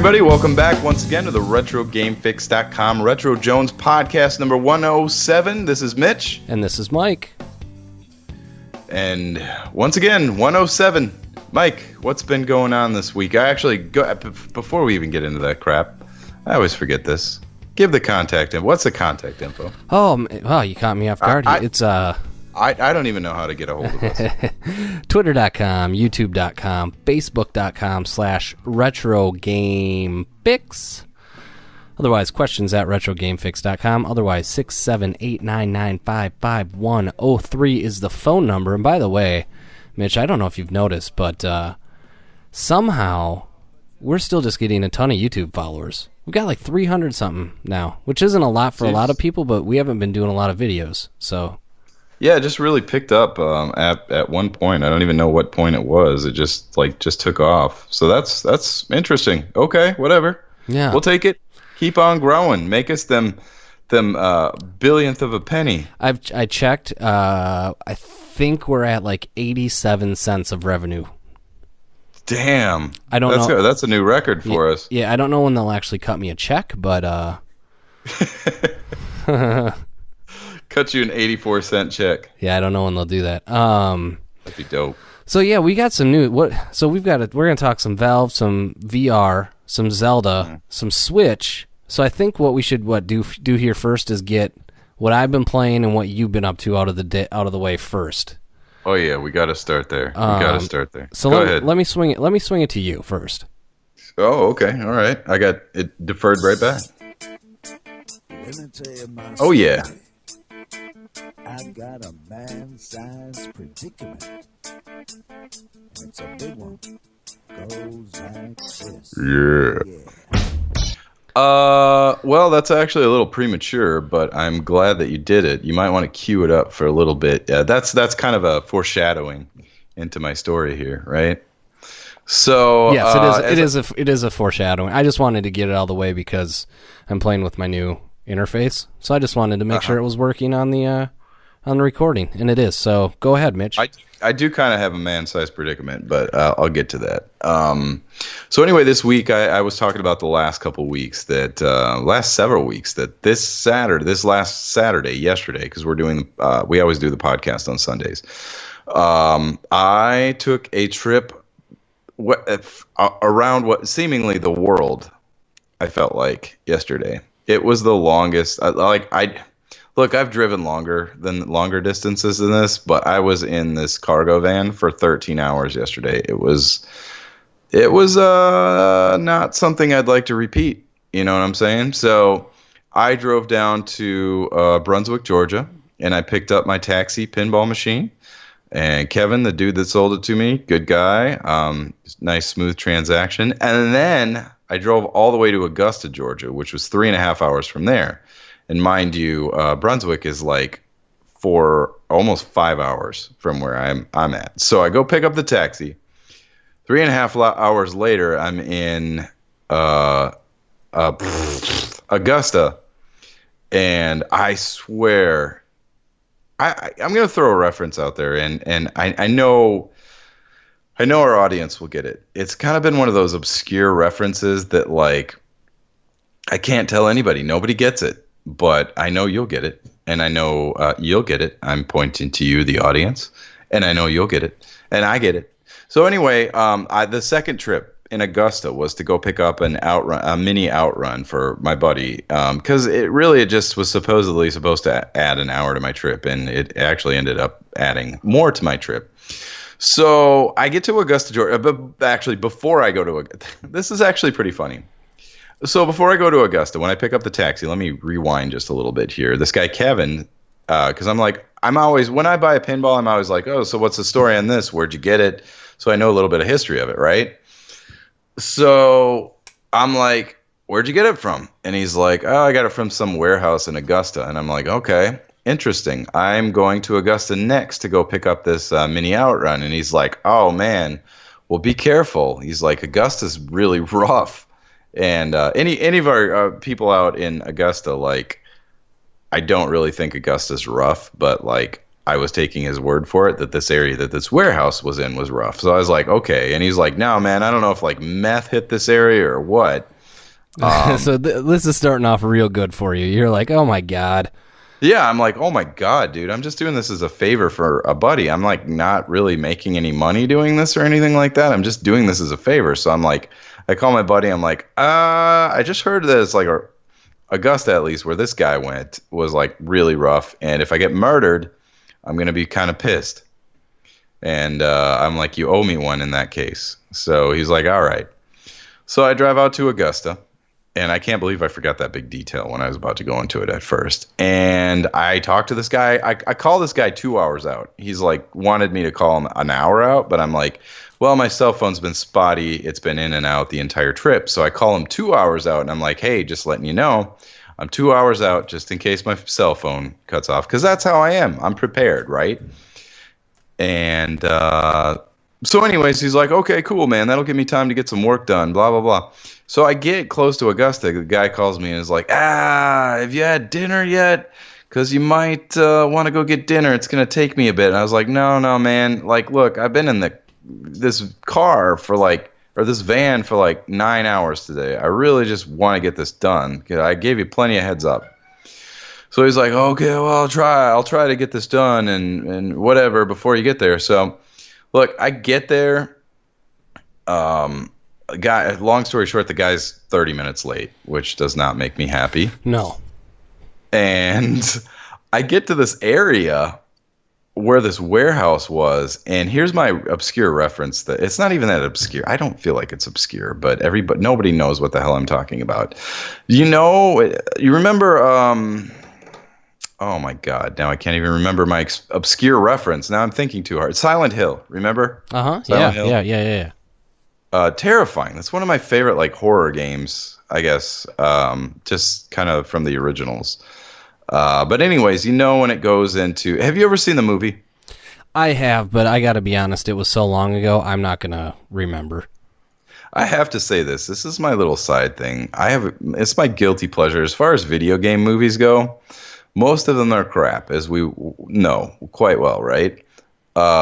everybody. Welcome back once again to the RetroGameFix.com Retro Jones podcast number 107. This is Mitch. And this is Mike. And once again, 107. Mike, what's been going on this week? Before we even get into that crap, I always forget this. Give the contact info. What's the contact info? Oh, wow, you caught me off guard. I don't even know how to get a hold of us. Twitter.com, YouTube.com, Facebook.com/RetroGameFix. Otherwise, questions at RetroGameFix.com. Otherwise, 678-995-5103 is the phone number. And by the way, Mitch, I don't know if you've noticed, but somehow we're still just getting a ton of YouTube followers. We've got like 300-something now, which isn't a lot for a lot of people, but we haven't been doing a lot of videos, so... Yeah, it just really picked up at one point. I don't even know what point it was. It just took off. So that's interesting. Okay, whatever. Yeah, we'll take it. Keep on growing. Make us them billionth of a penny. I checked. I think we're at like 87 cents of revenue. Damn. I don't know. That's a new record for us. Yeah, I don't know when they'll actually cut me a check, but cut you an 84-cent check. Yeah, I don't know when they'll do that. That'd be dope. So yeah, we got some new. So we're gonna talk some Valve, some VR, some Zelda, some Switch. So I think what we should do here first is get what I've been playing and what you've been up to out of the way first. Oh yeah, we got to start there. So Go ahead. Let me swing it to you first. Oh, okay, all right. I got it deferred right back. Oh yeah. I've got a man-sized predicament. And it's a big one. Goes like this. Yeah. Well, that's actually a little premature, but I'm glad that you did it. You might want to cue it up for a little bit. Yeah, that's kind of a foreshadowing into my story here, right? So yes, it is a foreshadowing. I just wanted to get it out of the way because I'm playing with my new interface. So I just wanted to make sure it was working on the recording, and it is. So go ahead, Mitch. I do kind of have a man-sized predicament, but I'll get to that. So anyway, this week I was talking about the last several weeks that this last Saturday, yesterday, because we always do the podcast on Sundays. I took a trip around what seemingly the world. I felt like yesterday. It was the longest. I've driven longer distances than this, but I was in this cargo van for 13 hours yesterday. It was not something I'd like to repeat. You know what I'm saying? So I drove down to Brunswick, Georgia, and I picked up my taxi pinball machine. And Kevin, the dude that sold it to me, good guy, nice smooth transaction. And then I drove all the way to Augusta, Georgia, which was 3.5 hours from there. And mind you, Brunswick is like almost 5 hours from where I'm at. So I go pick up the taxi. 3.5 hours later, I'm in Augusta, and I swear, I'm going to throw a reference out there, and I know our audience will get it. It's kind of been one of those obscure references that like I can't tell anybody. Nobody gets it. But I know you'll get it, and I know you'll get it. I'm pointing to you, the audience, and I know you'll get it, and I get it. So anyway, the second trip in Augusta was to go pick up a mini outrun for my buddy, because it just was supposedly supposed to add an hour to my trip, and it actually ended up adding more to my trip. So I get to Augusta, Georgia, but actually before I go to this is actually pretty funny. So before I go to Augusta, when I pick up the taxi, let me rewind just a little bit here. This guy, Kevin, because I'm always, when I buy a pinball, I'm always like, oh, so what's the story on this? Where'd you get it? So I know a little bit of history of it, right? So I'm like, where'd you get it from? And he's like, oh, I got it from some warehouse in Augusta. And I'm like, okay, interesting. I'm going to Augusta next to go pick up this mini outrun. And he's like, oh, man, well, be careful. He's like, Augusta's really rough. And any of our people out in Augusta, like, I don't really think Augusta's rough, but like I was taking his word for it that this area that this warehouse was in was rough. So I was like, okay. And he's like, no, man, I don't know if like meth hit this area or what. So this is starting off real good for you. You're like, oh my God. Yeah, I'm like, oh my God, dude, I'm just doing this as a favor for a buddy. I'm like not really making any money doing this or anything like that. I'm just doing this as a favor. So I'm like, I call my buddy. I'm like, I just heard that it's like Augusta, at least where this guy went, was like really rough. And if I get murdered, I'm going to be kind of pissed. And I'm like, you owe me one in that case. So he's like, all right. So I drive out to Augusta. And I can't believe I forgot that big detail when I was about to go into it at first. And I talked to this guy. I called this guy 2 hours out. He's like, wanted me to call him an hour out. But I'm like, well, my cell phone's been spotty. It's been in and out the entire trip. So I call him 2 hours out. And I'm like, hey, just letting you know, I'm 2 hours out just in case my cell phone cuts off. Because that's how I am. I'm prepared, right? And so anyways, he's like, okay, cool, man. That'll give me time to get some work done, blah, blah, blah. So I get close to Augusta. The guy calls me and is like, have you had dinner yet? Because you might want to go get dinner. It's going to take me a bit. And I was like, no, man. Like, look, I've been in this car for this van for like 9 hours today. I really just want to get this done. I gave you plenty of heads up. So he's like, okay, well, I'll try to get this done and whatever before you get there. So look, I get there. Long story short, the guy's 30 minutes late, which does not make me happy. No. And I get to this area where this warehouse was, and here's my obscure reference. That it's not even that obscure. I don't feel like it's obscure, but nobody knows what the hell I'm talking about. You remember? Oh my God! Now I can't even remember my obscure reference. Now I'm thinking too hard. Silent Hill. Remember? Yeah. Terrifying. That's one of my favorite like horror games, I guess. Just kind of from the originals. But anyways, when it goes into, have you ever seen the movie? I have, but I got to be honest, it was so long ago, I'm not gonna remember. I have to say this. This is my little side thing. It's my guilty pleasure as far as video game movies go. Most of them are crap, as we know quite well, right?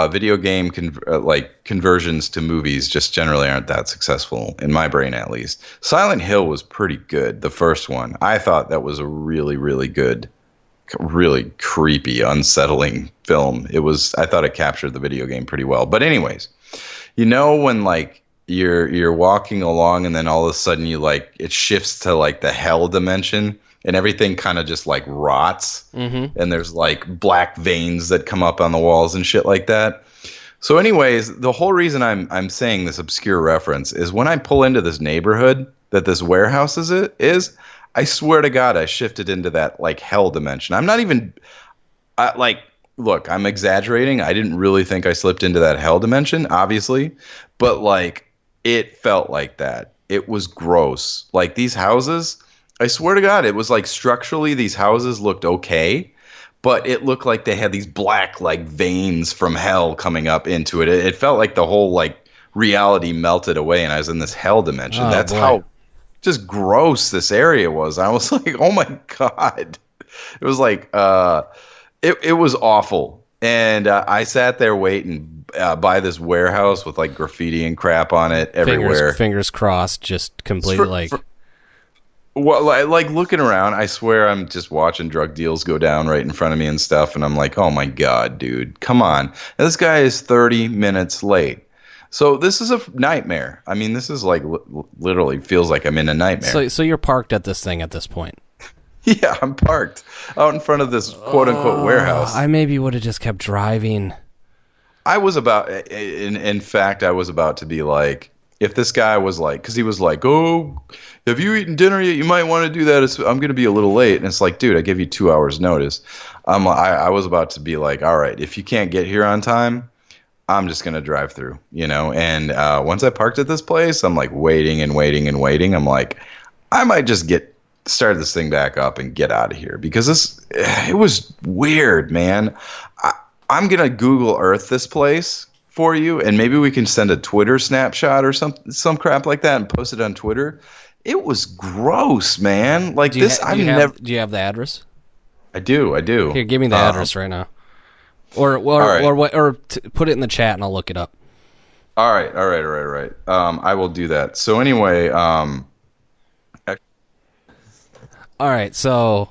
Video game conversions to movies just generally aren't that successful, in my brain at least. Silent Hill was pretty good, the first one. I thought that was a really, really good, really creepy, unsettling film. I thought it captured the video game pretty well. But anyways, when like you're walking along and then all of a sudden it shifts to like the hell dimension. And everything kind of just like rots, and there's like black veins that come up on the walls and shit like that. So, anyways, the whole reason I'm saying this obscure reference is when I pull into this neighborhood that this warehouse is, I swear to God, I shifted into that like hell dimension. I'm not even look, I'm exaggerating. I didn't really think I slipped into that hell dimension, obviously, but like it felt like that. It was gross. Like these houses. I swear to God, it was like structurally these houses looked okay, but it looked like they had these black like veins from hell coming up into it. It felt like the whole like reality melted away and I was in this hell dimension. That's boy. How just gross this area was. I was like, oh my God. It was like, it was awful. And I sat there waiting by this warehouse with like graffiti and crap on it everywhere. Fingers crossed, just completely Well, like looking around, I swear I'm just watching drug deals go down right in front of me and stuff. And I'm like, oh my God, dude, come on. And this guy is 30 minutes late. So this is a nightmare. I mean, this is like literally feels like I'm in a nightmare. So you're parked at this thing at this point. Yeah, I'm parked out in front of this quote unquote warehouse. I maybe would have just kept driving. I was about, in fact, I was about to be like, if this guy was like, because he was like, oh, have you eaten dinner yet? You might want to do that. I'm going to be a little late. And it's like, dude, I give you 2 hours notice. I was about to be like, all right, if you can't get here on time, I'm just going to drive through, And once I parked at this place, I'm like waiting and waiting and waiting. I'm like, I might just start this thing back up and get out of here because it was weird, man. I'm going to Google Earth this place for you, and maybe we can send a Twitter snapshot or some crap like that and post it on Twitter. It was gross, man. Like do you have the address? I do. Here, give me the address right now, or put it in the chat and I'll look it up. All right. I will do that. So anyway, All right, so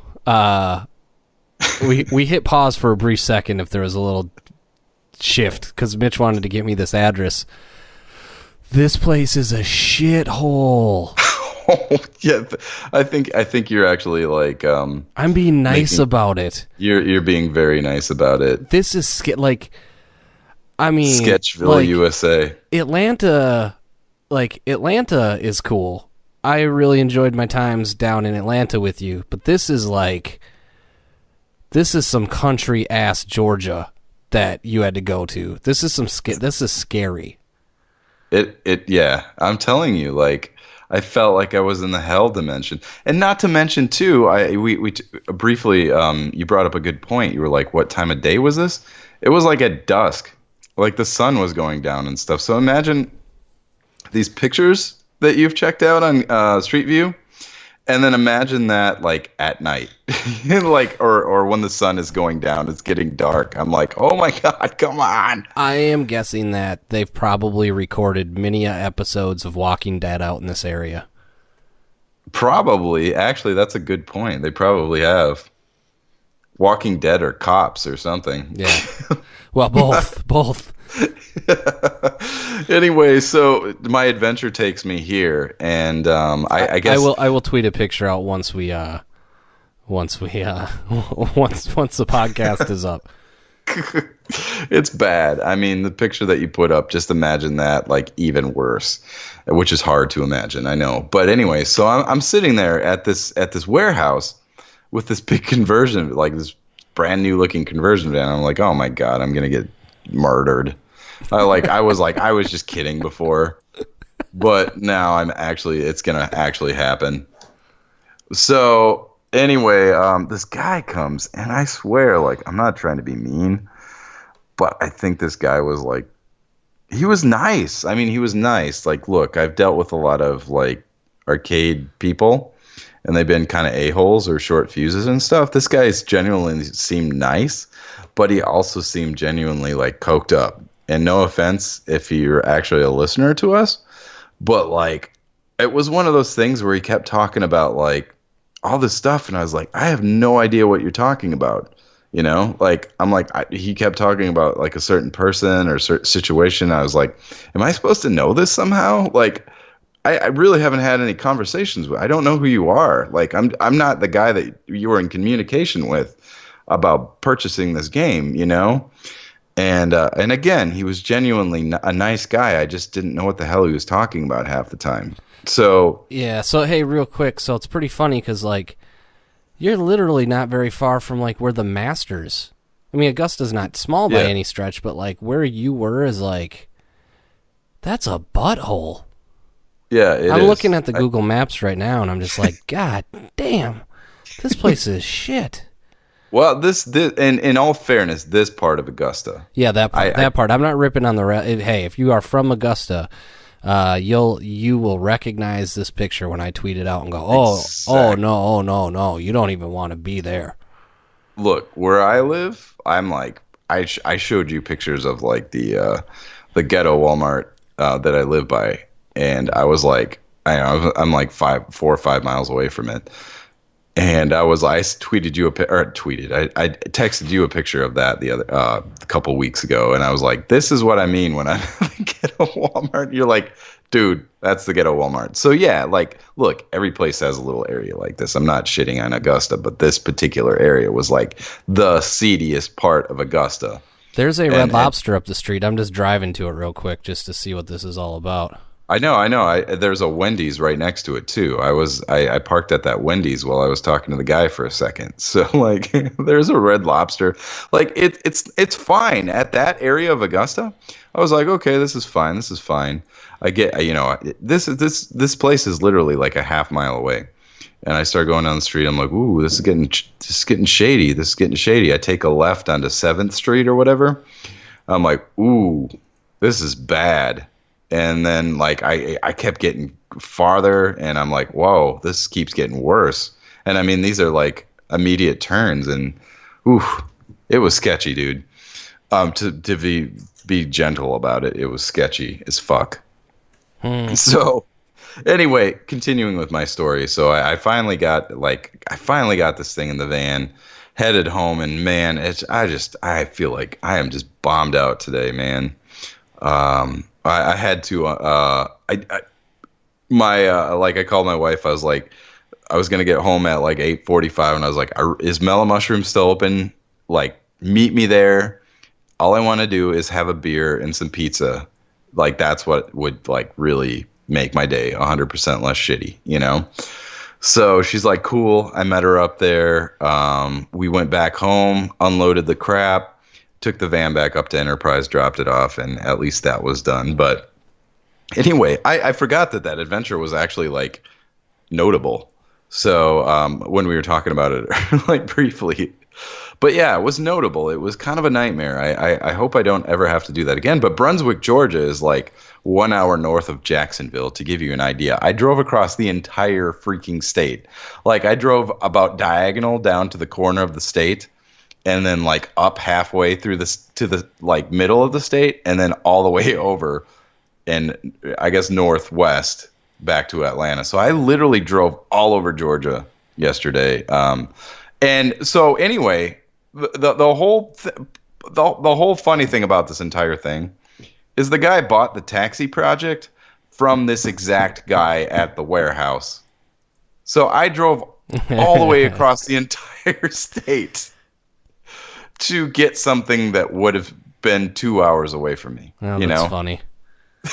we hit pause for a brief second if there was a little shift because Mitch wanted to get me this address. This place is a shithole. Oh, yeah, I think you're actually like I'm being nice about it. You're being very nice about it. This is I mean, Sketchville, like, USA. Atlanta is cool. I really enjoyed my times down in Atlanta with you, but this is some country ass Georgia that you had to go to. This is scary. Yeah, I'm telling you, like, I felt like I was in the hell dimension. And not to mention too, we briefly you brought up a good point. You were like, what time of day was this? It was like at dusk. Like the sun was going down and stuff. So imagine these pictures that you've checked out on Street View, and then imagine that like at night, like or when the sun is going down, it's getting dark. I'm like, oh my god, come on! I am guessing that they've probably recorded many episodes of Walking Dead out in this area. Probably, actually, that's a good point. They probably have Walking Dead or Cops or something. Yeah, well, both. Anyway, so my adventure takes me here, and I guess I will tweet a picture out once the podcast is up. It's bad. I mean, the picture that you put up, just imagine that, like, even worse, which is hard to imagine, I know. But anyway, so I'm sitting there at this warehouse with this big conversion, like this brand new looking conversion van. I'm like, oh my god, I'm gonna get murdered. I was just kidding before, but now it's gonna actually happen. So anyway, this guy comes, and I swear, like, I'm not trying to be mean, but I think this guy was like, he was nice. I mean, he was nice. Like, look, I've dealt with a lot of like arcade people, and they've been kind of a-holes or short fuses and stuff. This guy's genuinely seemed nice, but he also seemed genuinely like coked up. And no offense if you're actually a listener to us, but like, it was one of those things where he kept talking about like all this stuff, and I was like, I have no idea what you're talking about. You know, like, I'm like, he kept talking about like a certain person or certain situation. I was like, am I supposed to know this somehow? Like, I really haven't had any conversations with. I don't know who you are. Like, I'm not the guy that you were in communication with about purchasing this game. You know. And again, he was genuinely a nice guy. I just didn't know what the hell he was talking about half the time. So yeah. So hey, real quick. So it's pretty funny because like you're literally not very far from like where the Masters. I mean, Augusta's not small by any stretch, but like where you were is like that's a butthole. Yeah, I'm looking at the Google Maps right now, and I'm just like, God damn, this place is shit. Well, this in all fairness, this part of Augusta. Yeah, that part. I'm not ripping on the hey, if you are from Augusta, you will recognize this picture when I tweet it out and go, oh no, you don't even want to be there. Look, where I live, I'm like, I showed you pictures of like the ghetto Walmart that I live by, and I was like, I'm like 4 or 5 miles away from it. And I tweeted you I texted you a picture of that a couple weeks ago, and I was like, this is what I mean when I get a Walmart. You're like, dude, that's the ghetto Walmart. So yeah, like, look, every place has a little area like this. I'm not shitting on Augusta, but this particular area was like the seediest part of Augusta. There's a Red Lobster up the street. I'm just driving to it real quick just to see what this is all about. I know. There's a Wendy's right next to it too. I parked at that Wendy's while I was talking to the guy for a second. So like, there's a Red Lobster. Like it's fine at that area of Augusta. I was like, okay, this is fine. I get, this place is literally like a half mile away. And I start going down the street. I'm like, ooh, this is getting shady. This is getting shady. I take a left onto 7th Street or whatever. I'm like, ooh, this is bad. And then like I kept getting farther, and I'm like, whoa, this keeps getting worse. And I mean, these are like immediate turns, and it was sketchy, dude. To be gentle about it, it was sketchy as fuck. So Anyway, continuing with my story. So I finally got this thing in the van, headed home, and man, I feel like I am just bombed out today, man. I had to I called my wife. I was like, I was gonna get home at like 8:45, and I was like, is Mellow Mushroom still open? Like, meet me there. All I want to do is have a beer and some pizza. Like, that's what would like really make my day 100% less shitty, you know? So she's like, cool. I met her up there. We went back home, unloaded the crap, took the van back up to Enterprise, dropped it off, and at least that was done. But anyway, I forgot that adventure was actually like notable. So when we were talking about it like briefly, but yeah, it was notable. It was kind of a nightmare. I hope I don't ever have to do that again. But Brunswick, Georgia is like 1 hour north of Jacksonville, to give you an idea. I drove across the entire freaking state. Like, I drove about diagonal down to the corner of the state, and then like up halfway through to the like middle of the state, and then all the way over and I guess northwest back to Atlanta. So I literally drove all over Georgia yesterday. And so anyway, the whole funny thing about this entire thing is the guy bought the taxi project from this exact guy at the warehouse. So I drove all the way across the entire state to get something that would have been 2 hours away from me. Oh, you that's know? Funny.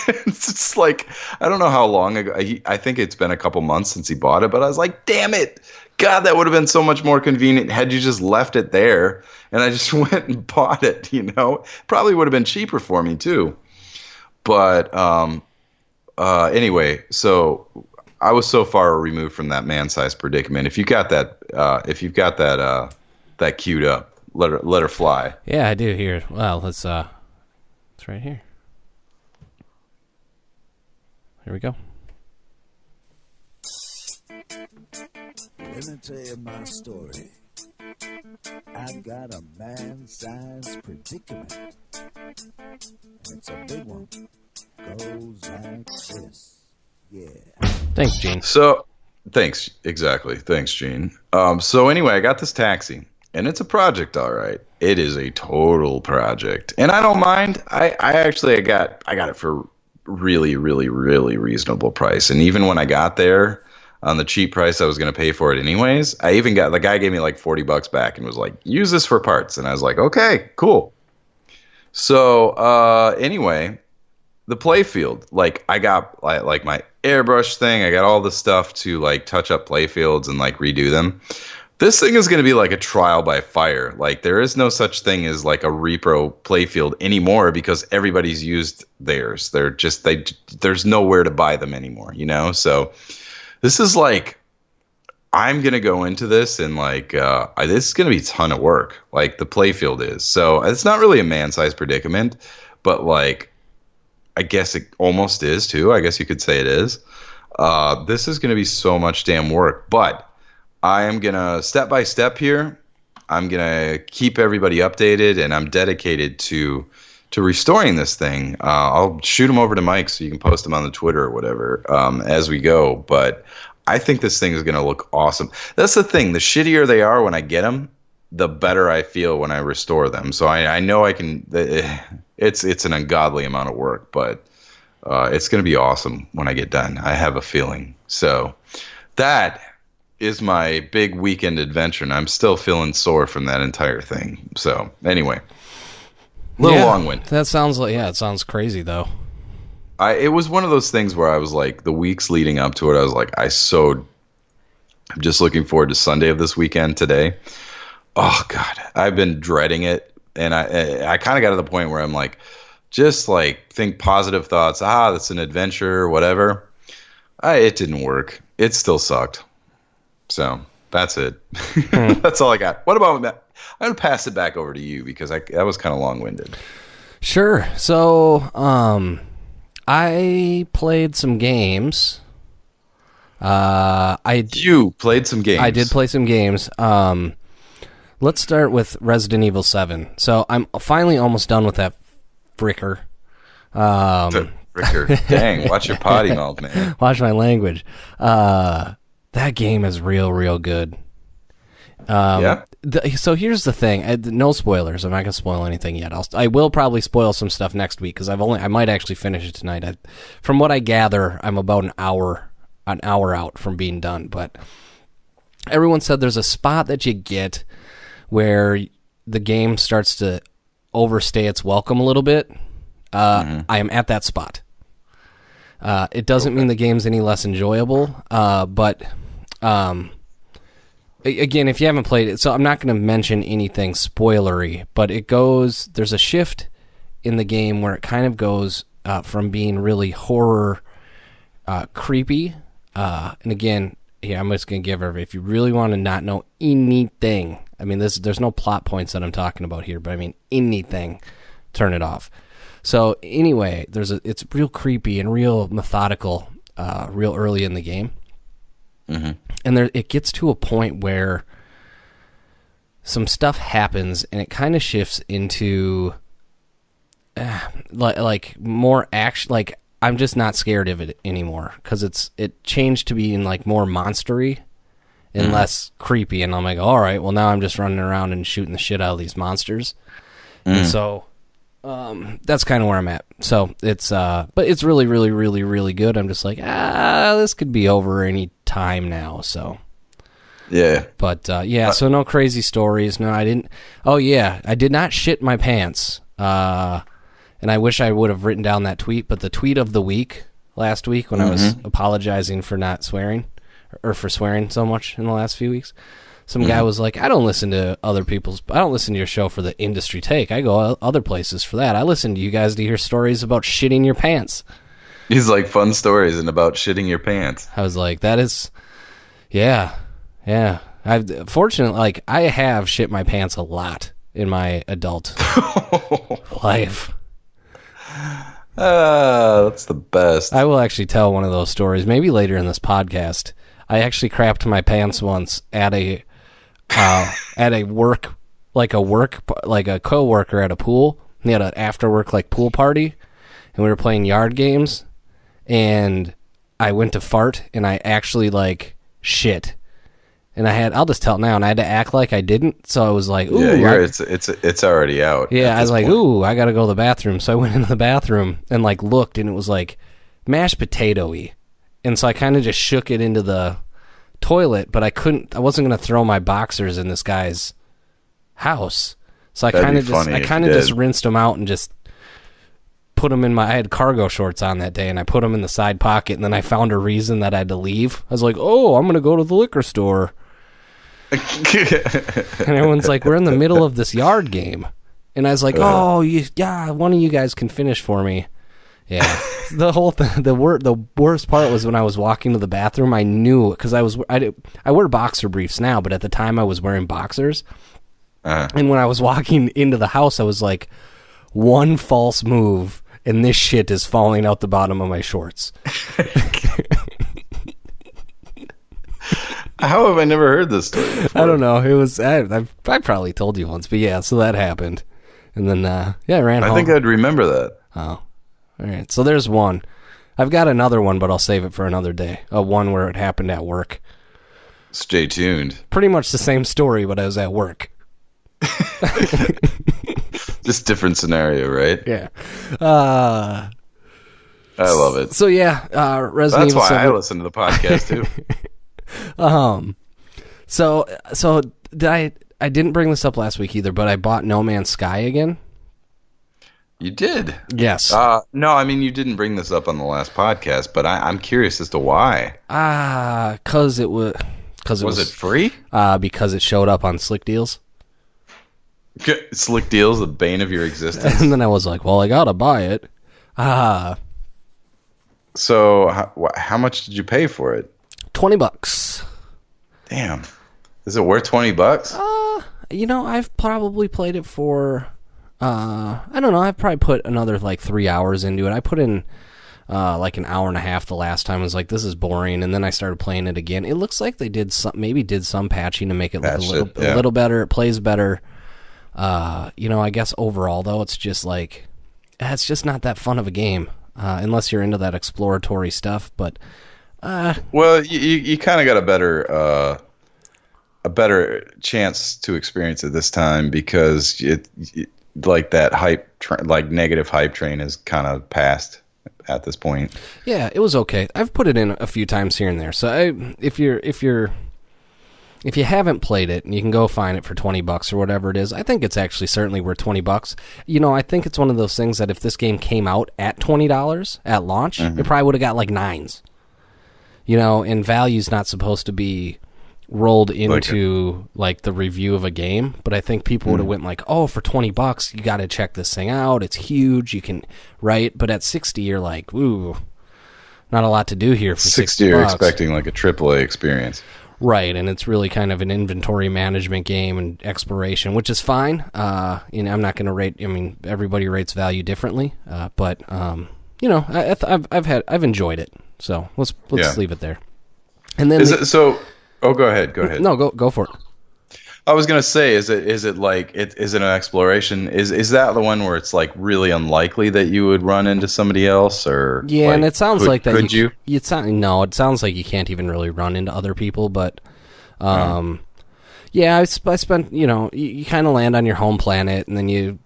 It's just like, I don't know how long ago. I think it's been a couple months since he bought it, but I was like, damn it. God, that would have been so much more convenient had you just left it there. And I just went and bought it, you know. Probably would have been cheaper for me too. But anyway, so I was so far removed from that man-sized predicament. If you got that, that queued up, let her fly. Yeah, I do here. Well, it's right here. Here we go. Let me tell you my story. I've got a man-sized predicament. And it's a big one. Goes like this. Yeah. Thanks, Gene. So, thanks. Exactly. Thanks, Gene. So anyway, I got this taxi, and it's a project, all right. It is a total project, and I don't mind. I got it for really, really, really reasonable price. And even when I got there on the cheap price I was going to pay for it anyways, I even got, the guy gave me like $40 back and was like, use this for parts. And I was like, okay, cool. So anyway, the playfield, like I got like my airbrush thing. I got all the stuff to like touch up playfields and like redo them. This thing is going to be like a trial by fire. Like, there is no such thing as like a repro playfield anymore because everybody's used theirs. They're just, there's nowhere to buy them anymore, you know? So this is like, I'm going to go into this and like, this is going to be a ton of work. Like, the playfield is. So it's not really a man-sized predicament, but like, I guess it almost is too. I guess you could say it is. This is going to be so much damn work, but I am going to step by step here. I'm going to keep everybody updated, and I'm dedicated to restoring this thing. I'll shoot them over to Mike so you can post them on the Twitter or whatever as we go. But I think this thing is going to look awesome. That's the thing. The shittier they are when I get them, the better I feel when I restore them. So I know I can. It's an ungodly amount of work, but it's going to be awesome when I get done. I have a feeling. So that is my big weekend adventure, and I'm still feeling sore from that entire thing. So anyway, long-winded. That sounds like, it sounds crazy though. It was one of those things where I was like, the weeks leading up to it, I was like, I'm just looking forward to Sunday of this weekend today. Oh God, I've been dreading it, and I kind of got to the point where I'm like, just like think positive thoughts. That's an adventure, whatever. It didn't work. It still sucked. So that's it. That's all I got. What about that? I'm going to pass it back over to you because that was kind of long-winded. Sure. So I played some games. You played some games. I did play some games. Let's start with Resident Evil 7. So I'm finally almost done with that fricker. Fricker. Dang, watch your potty mouth, man. Watch my language. That game is real good. Yeah. So here's the thing. No spoilers. I'm not gonna spoil anything yet. I will probably spoil some stuff next week because I might actually finish it tonight. From what I gather, I'm about an hour out from being done. But everyone said there's a spot that you get where the game starts to overstay its welcome a little bit. I am at that spot. It doesn't mean the game's any less enjoyable, but again, if you haven't played it, so I'm not going to mention anything spoilery, but there's a shift in the game where it kind of goes from being really horror creepy, and again, here, I'm just going to give if you really want to not know anything, I mean, there's no plot points that I'm talking about here, but I mean, anything, turn it off. So anyway, it's real creepy and real methodical, real early in the game. Mm-hmm. And it gets to a point where some stuff happens and it kind of shifts into like more action. Like, I'm just not scared of it anymore because it changed to being like more monstery and less creepy. And I'm like, all right, well now I'm just running around and shooting the shit out of these monsters. And so that's kind of where I'm at. So it's but it's really good. I'm just like, this could be over any time now. So yeah, but so no crazy stories. No, I didn't. Oh yeah, I did not shit my pants. And I wish I would have written down that tweet. But the tweet of the week last week when I was apologizing for not swearing or for swearing so much in the last few weeks. Some guy was like, I don't listen to your show for the industry take. I go other places for that. I listen to you guys to hear stories about shitting your pants. He's like, fun stories and about shitting your pants. I was like, that is, yeah. Fortunately, like, I have shit my pants a lot in my adult life. That's the best. I will actually tell one of those stories, maybe later in this podcast. I actually crapped my pants once at a work, like a coworker at a pool. He had an after work like pool party, and we were playing yard games. And I went to fart, and I actually like shit. And I'll just tell it now, and I had to act like I didn't. So I was like, ooh. Yeah, it's already out. Yeah, I was like, ooh, I got to go to the bathroom. So I went into the bathroom and like looked, and it was like mashed potato-y. And so I kind of just shook it into the toilet, but I wasn't going to throw my boxers in this guy's house. So I kind of just rinsed them out and just put them I had cargo shorts on that day, and I put them in the side pocket, and then I found a reason that I had to leave. I was like, oh, I'm going to go to the liquor store. And everyone's like, we're in the middle of this yard game. And I was like, one of you guys can finish for me. Yeah. The whole thing, the worst part was when I was walking to the bathroom, I knew, because I wear boxer briefs now, but at the time I was wearing boxers. And when I was walking into the house, I was like, one false move and this shit is falling out the bottom of my shorts. How have I never heard this story before? I don't know. It was I probably told you once, but yeah, so that happened. And then I ran home. I think I'd remember that. Oh. All right. So there's one. I've got another one, but I'll save it for another day. One where it happened at work. Stay tuned. Pretty much the same story, but I was at work. Just different scenario, right? Yeah. I love it. So yeah, Resident Evil 7. That's why I listen to the podcast too. So I didn't bring this up last week either, but I bought No Man's Sky again. You did? Yes. No, I mean, you didn't bring this up on the last podcast, but I'm curious as to why. Was it free? Because it showed up on Slick Deals. Slick Deals, the bane of your existence. And then I was like, well, I gotta buy it. So how much did you pay for it? $20. Damn. Is it worth $20? I've probably played it for I don't know, I've probably put another like 3 hours into it. I put in like an hour and a half the last time. I was like, this is boring, and then I started playing it again. It looks like they did some patching to make it look a little better. It plays better. I guess overall though, it's just like it's just not that fun of a game. unless you're into that exploratory stuff. But well, you kind of got a better chance to experience it this time because it like that negative hype train is kind of past at this point. Yeah, it was okay. I've put it in a few times here and there. So if you haven't played it and you can go find it for $20 or whatever it is, I think it's actually certainly worth $20. You know, I think it's one of those things that if this game came out at $20 at launch, it probably would have got like 9s. You know, and value's not supposed to be rolled into like the review of a game, but I think people would have went like, oh, for $20 you got to check this thing out, it's huge, you can, right? But at 60 you're like, ooh, not a lot to do here for 60 you're expecting like a AAA experience, right? And it's really kind of an inventory management game and exploration, which is fine. You know, I'm not going to rate, I mean, everybody rates value differently, but you know, I've enjoyed it, so let's leave it there. And then Oh, go ahead. No, go for it. I was gonna say, is it like is it an exploration? Is that the one where it's like really unlikely that you would run into somebody else, or yeah? Like, and it sounds like that. Could you? It sounds like you can't even really run into other people. But, yeah, I spent. You know, you kind of land on your home planet, and then you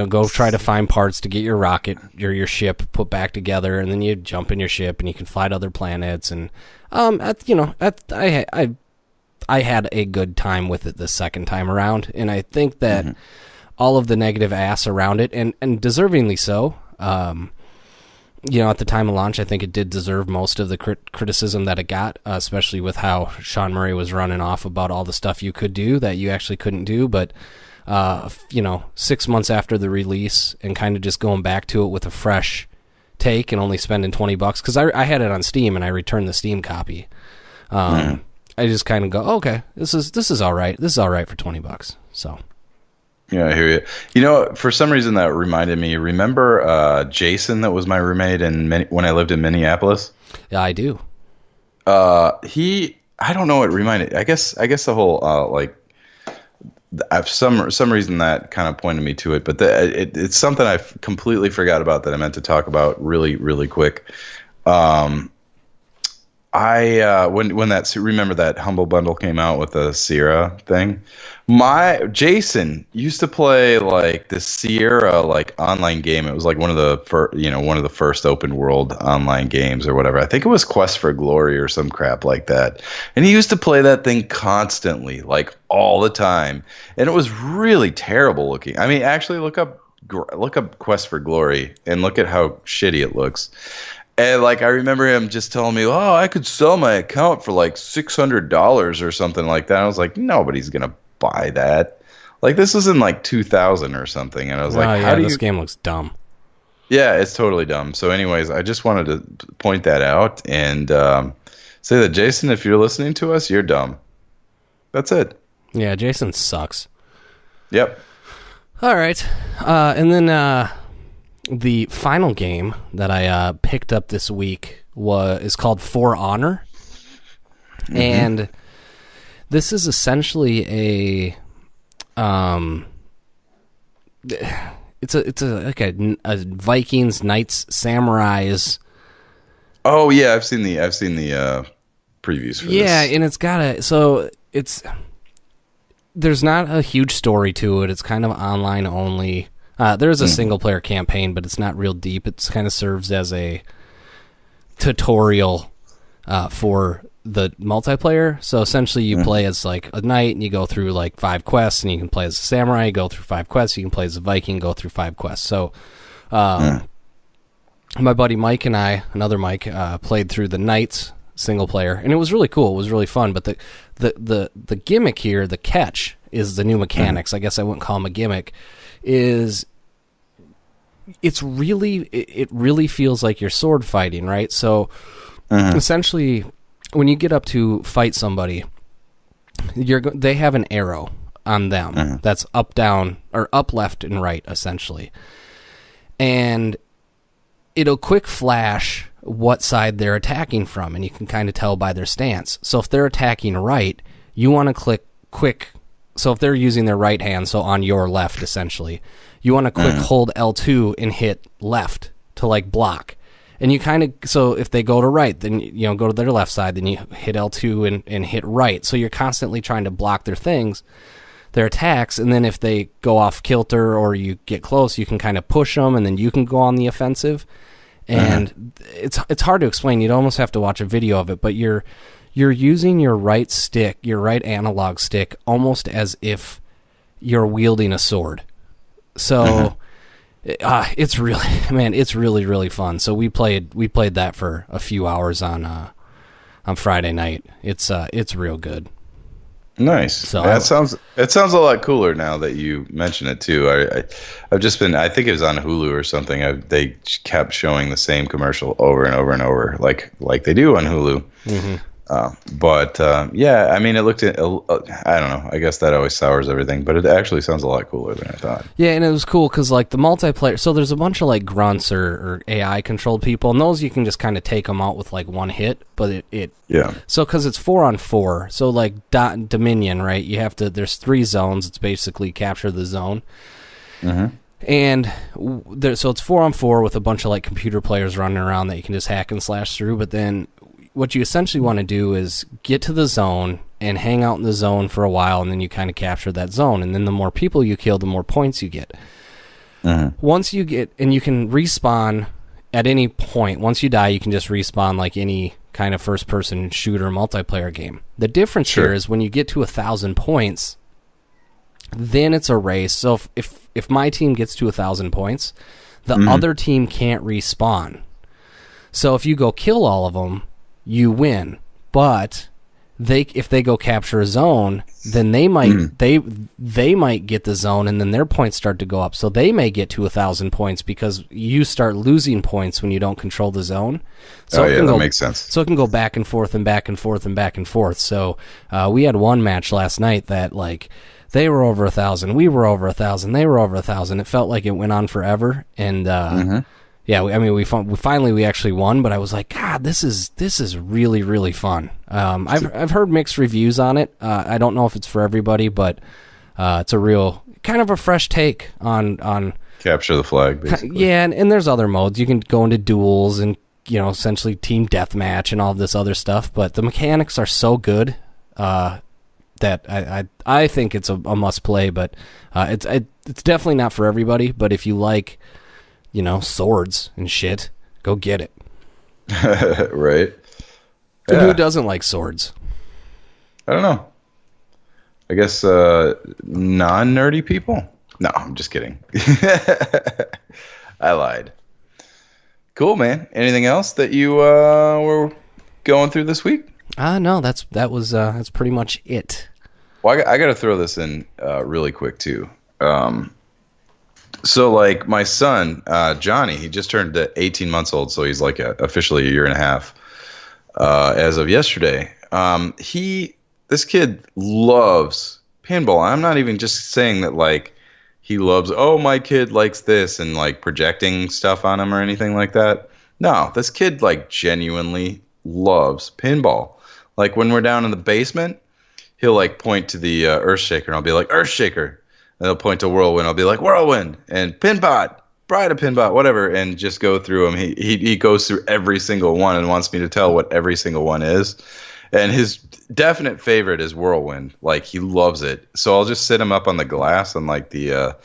go try to find parts to get your rocket or your ship put back together, and then you jump in your ship and you can fly to other planets. And I had a good time with it the second time around, and I think that all of the negative ass around it, and deservingly so. You know, at the time of launch, I think it did deserve most of the criticism that it got, especially with how Sean Murray was running off about all the stuff you could do that you actually couldn't do, but. 6 months after the release and kind of just going back to it with a fresh take and only spending $20 because I had it on Steam and I returned the Steam copy. I just kind of go, okay, this is all right. This is all right for $20. So. Yeah, I hear you. You know, for some reason that reminded me. Remember Jason that was my roommate when I lived in Minneapolis? Yeah, I do. I don't know what reminded. I guess the whole I've some reason that kind of pointed me to it, but it's something I completely forgot about that I meant to talk about really, really quick. When remember that Humble Bundle came out with the Sierra thing? Jason used to play like the Sierra like online game. It was like one of the first open world online games or whatever. I think it was Quest for Glory or some crap like that. And he used to play that thing constantly, like all the time. And it was really terrible looking. I mean, actually look up Quest for Glory and look at how shitty it looks. And like I remember him just telling me, "Oh, I could sell my account for like $600 or something like that." I was like, "Nobody's gonna buy that." Like this was in like 2000 or something, and I was like, "How do this game looks dumb." Yeah, it's totally dumb. So, anyways, I just wanted to point that out and say that Jason, if you're listening to us, you're dumb. That's it. Yeah, Jason sucks. Yep. All right, and then. The final game that I picked up this week is called For Honor, and this is essentially it's a Vikings, Knights, Samurais. Oh yeah, I've seen the previews for this. Yeah, and there's not a huge story to it. It's kind of online only. There is a single-player campaign, but it's not real deep. It kind of serves as a tutorial for the multiplayer. So essentially you play as like a knight, and you go through like 5 quests, and you can play as a samurai, you go through 5 quests, you can play as a Viking, go through 5 quests. So my buddy Mike and I, another Mike, played through the Knights single-player, and it was really cool. It was really fun, but the gimmick here, the catch, is the new mechanics. I guess I wouldn't call them a gimmick. It really feels like you're sword fighting, right? So essentially, when you get up to fight somebody, they have an arrow on them that's up, down, or up, left, and right, essentially, and it'll quick flash what side they're attacking from, and you can kind of tell by their stance. So if they're attacking right, you want to click quick. So if they're using their right hand, so on your left, essentially, you want to quick hold L2 and hit left to like block. And you kind of, so if they go to right, then, you know, go to their left side, then you hit L2 and hit right. So you're constantly trying to block their things, their attacks. And then if they go off kilter or you get close, you can kind of push them and then you can go on the offensive. And it's hard to explain. You'd almost have to watch a video of it, but you're using your right stick, your right analog stick, almost as if you're wielding a sword. So it's really, really fun. So we played that for a few hours on Friday night. It's real good. Nice. So it sounds a lot cooler now that you mention it too. I've just been, I think it was on Hulu or something. They kept showing the same commercial over and over and over, like they do on Hulu. Mm-hmm. But yeah, I mean, it looked at, I don't know, I guess that always sours everything, but it actually sounds a lot cooler than I thought. Yeah, and it was cool because like the multiplayer, so there's a bunch of like grunts or AI controlled people, and those you can just kind of take them out with like one hit, but yeah. So because it's 4-on-4, so like Dominion, right? You have to, there's 3 zones. It's basically capture the zone. Mm-hmm. And so it's 4-on-4 with a bunch of like computer players running around that you can just hack and slash through, but then what you essentially want to do is get to the zone and hang out in the zone for a while, and then you kind of capture that zone. And then the more people you kill, the more points you get. Mm-hmm. Once you get, and you can respawn at any point. Once you die, you can just respawn like any kind of first-person shooter multiplayer game. The difference here is when you get to 1,000 points, then it's a race. So if my team gets to 1,000 points, the other team can't respawn. So if you go kill all of them, you win, but if they go capture a zone, then they might they might get the zone, and then their points start to go up. So they may get to 1,000 points because you start losing points when you don't control the zone. So that makes sense. So it can go back and forth and back and forth and back and forth. So we had one match last night that like they were over 1,000, we were over 1,000, they were over 1,000. It felt like it went on forever, and. Yeah, we finally actually won, but I was like, God, this is really, really fun. I've heard mixed reviews on it. I don't know if it's for everybody, but it's a real kind of a fresh take on capture the flag, basically. Yeah, and there's other modes. You can go into duels and, you know, essentially team deathmatch and all this other stuff. But the mechanics are so good that I think it's a must play. But it's definitely not for everybody. But if you like, you know, swords and shit, go get it. Right. And who doesn't like swords? I don't know. I guess non-nerdy people? No, I'm just kidding. I lied. Cool, man. Anything else that you were going through this week? No, that's pretty much it. Well, I got to throw this in really quick too. So, like, my son, Johnny, he just turned 18 months old, so he's, like, officially a year and a half as of yesterday. This kid loves pinball. I'm not even just saying that, like, he loves, oh, my kid likes this and, like, projecting stuff on him or anything like that. No, this kid, like, genuinely loves pinball. Like, when we're down in the basement, he'll, like, point to the Earthshaker, and I'll be like, Earthshaker. And they'll point to Whirlwind. I'll be like, Whirlwind and Pinbot, Bride of Pinbot, whatever, and just go through them. He goes through every single one and wants me to tell what every single one is. And his definite favorite is Whirlwind. Like, he loves it. So I'll just sit him up on the glass and, like, the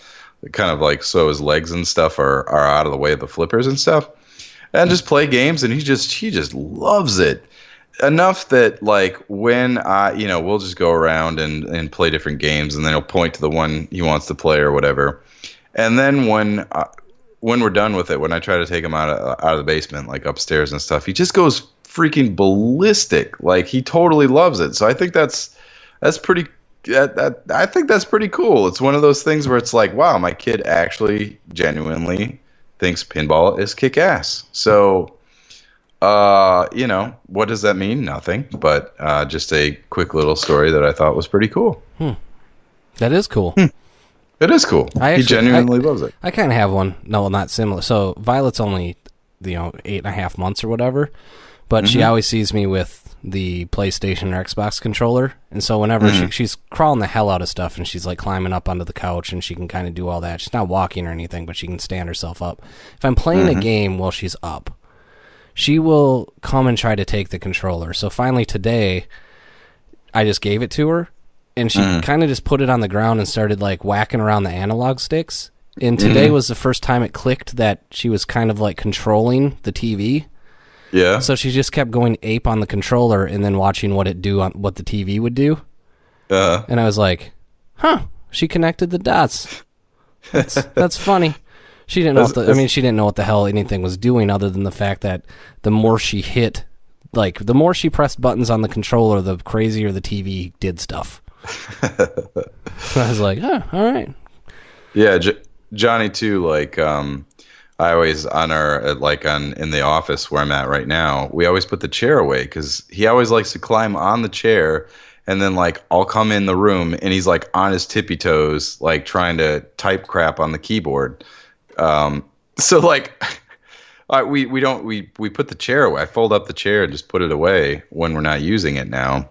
kind of like so his legs and stuff are out of the way of the flippers and stuff. And just play games, and he just loves it. Enough that, like, when we'll just go around and play different games, and then he'll point to the one he wants to play or whatever. And then when we're done with it, when I try to take him out of the basement, like upstairs and stuff, he just goes freaking ballistic. Like, he totally loves it. So I think that's pretty. I think that's pretty cool. It's one of those things where it's like, wow, my kid actually genuinely thinks pinball is kick-ass. So. What does that mean? Nothing, but just a quick little story that I thought was pretty cool. That is cool. It is cool. He genuinely loves it. I kind of have one. No, not similar. So Violet's only, 8.5 months or whatever, but she always sees me with the PlayStation or Xbox controller. And so whenever she's crawling the hell out of stuff, and she's like climbing up onto the couch, and she can kind of do all that. She's not walking or anything, but she can stand herself up. If I'm playing a game while she's up, she will come and try to take the controller. So finally today, I just gave it to her, and she kind of just put it on the ground and started like whacking around the analog sticks. And today was the first time it clicked that she was kind of like controlling the TV. Yeah. So she just kept going ape on the controller and then watching what it do on what the TV would do. And I was like, huh, she connected the dots. That's funny. She didn't know she didn't know what the hell anything was doing, other than the fact that the more she hit, like the more she pressed buttons on the controller, the crazier the TV did stuff. So I was like, oh, all right. Yeah, Johnny too. Like, I always in the office where I'm at right now, we always put the chair away because he always likes to climb on the chair, and then like I'll come in the room and he's like on his tippy toes, like trying to type crap on the keyboard. So like, we put the chair away. I fold up the chair and just put it away when we're not using it now.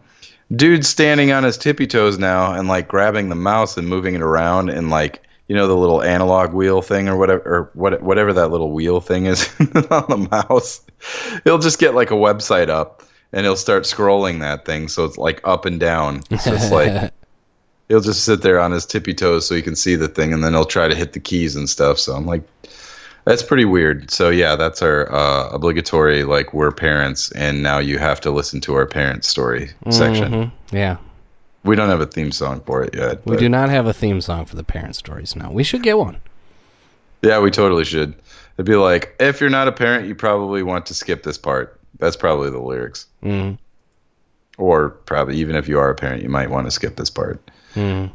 Dude's standing on his tippy toes now and like grabbing the mouse and moving it around, and like, you know, the little analog wheel thing or whatever that little wheel thing is on the mouse. He'll just get like a website up and he'll start scrolling that thing, so it's like up and down. It's just like he'll just sit there on his tippy toes so he can see the thing, and then he'll try to hit the keys and stuff. So I'm like, that's pretty weird. So yeah, that's our obligatory, like, we're parents and now you have to listen to our parent story section. Yeah. We don't have a theme song for it yet. We do not have a theme song for the parent stories now. We should get one. Yeah, we totally should. It'd be like, if you're not a parent, you probably want to skip this part. That's probably the lyrics. Or probably even if you are a parent, you might want to skip this part. So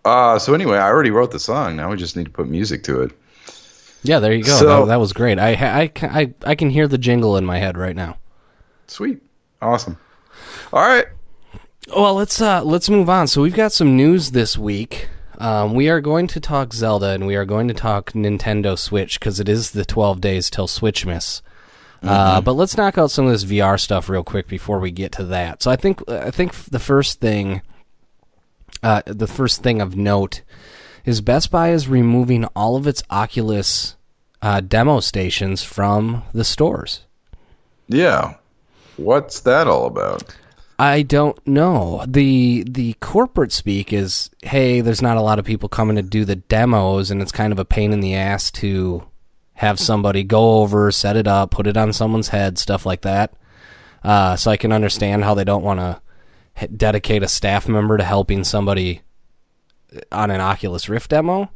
anyway, I already wrote the song. Now we just need to put music to it. Yeah, there you go. So, that was great. I can hear the jingle in my head right now. Sweet. Awesome. All right. Well, let's move on. So we've got some news this week. We are going to talk Zelda, and we are going to talk Nintendo Switch, because it is the 12 days till Switchmas. But let's knock out some of this VR stuff real quick before we get to that. So I think the first thing of note is Best Buy is removing all of its Oculus demo stations from the stores. Yeah. What's that all about? I don't know. The corporate speak is, hey, there's not a lot of people coming to do the demos, and it's kind of a pain in the ass to have somebody go over, set it up, put it on someone's head, stuff like that. So I can understand how they don't want to dedicate a staff member to helping somebody on an Oculus Rift demo.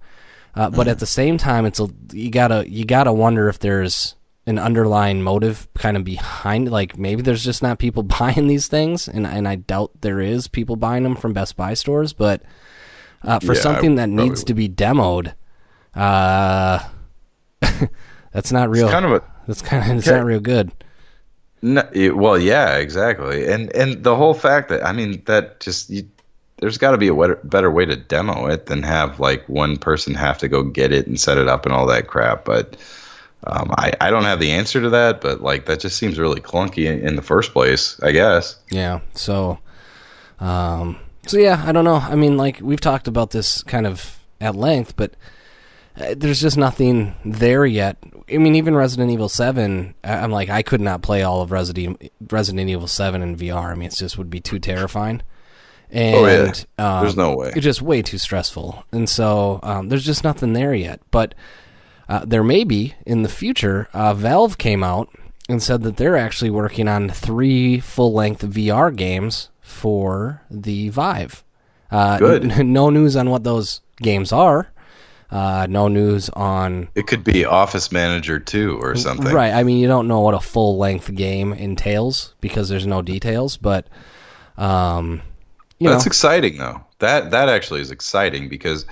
But at the same time, you gotta wonder if there's an underlying motive kind of behind, like maybe there's just not people buying these things, and I doubt there is people buying them from Best Buy stores, but for something that needs to be demoed, that's not real. It's not real good. No, well, yeah, exactly. And the whole fact that, I mean, that just, there's got to be a better way to demo it than have like one person have to go get it and set it up and all that crap. But I don't have the answer to that, but like that just seems really clunky in the first place, I guess. Yeah. So yeah, I don't know. I mean, like we've talked about this kind of at length, but there's just nothing there yet. I mean, even Resident Evil 7, I'm like, I could not play all of Resident Evil 7 in VR. I mean, it just would be too terrifying. And there's no way. It's just way too stressful. And so there's just nothing there yet. But there may be in the future. Valve came out and said that they're actually working on 3 full-length VR games for the Vive. Good. No news on what those games are. No news on... It could be Office Manager 2 or something. Right. I mean, you don't know what a full-length game entails because there's no details, but... That's exciting, though. That actually is exciting because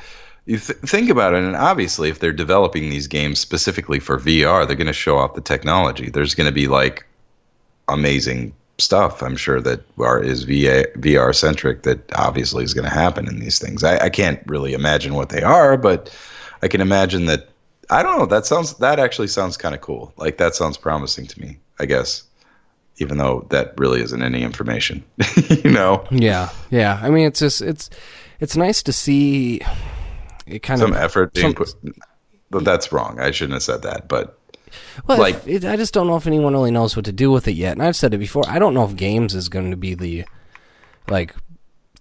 you think about it, and obviously if they're developing these games specifically for VR, they're going to show off the technology. There's going to be, like, amazing stuff, I'm sure, that is VR-centric that obviously is going to happen in these things. I can't really imagine what they are, but I can imagine that, I don't know, that actually sounds kind of cool. Like, that sounds promising to me, I guess. even though that really isn't any information, you know? Yeah. I mean, it's just it's nice to see it kind some of effort being put. But that's wrong. I shouldn't have said that. But well, I just don't know if anyone really knows what to do with it yet. And I've said it before. I don't know if games is going to be the